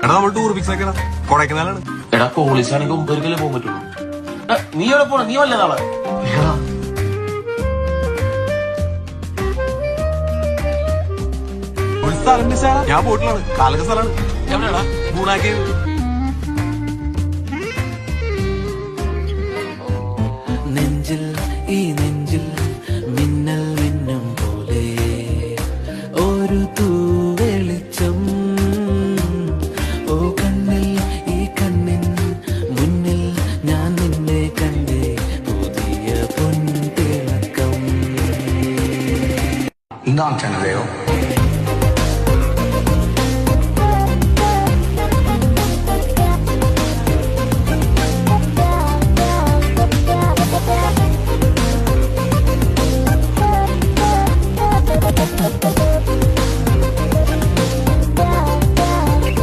എടാ നമ്മൾ tour fix ആക്കിയടാ, കൊടൈക്കനാലാണ്. എടാ പോലീസാണെങ്കിൽ 9 പോകാൻ പറ്റുള്ളൂ. നീ എവിടെ പോണ? നീ വല്ല നാളെ ഒരു സ്ഥലം ഞാൻ പോയിട്ടില്ലാണ്, കാലൊക്കെ സ്ഥലമാണ്. എവിടെയാടാ? മൂന്നാക്കി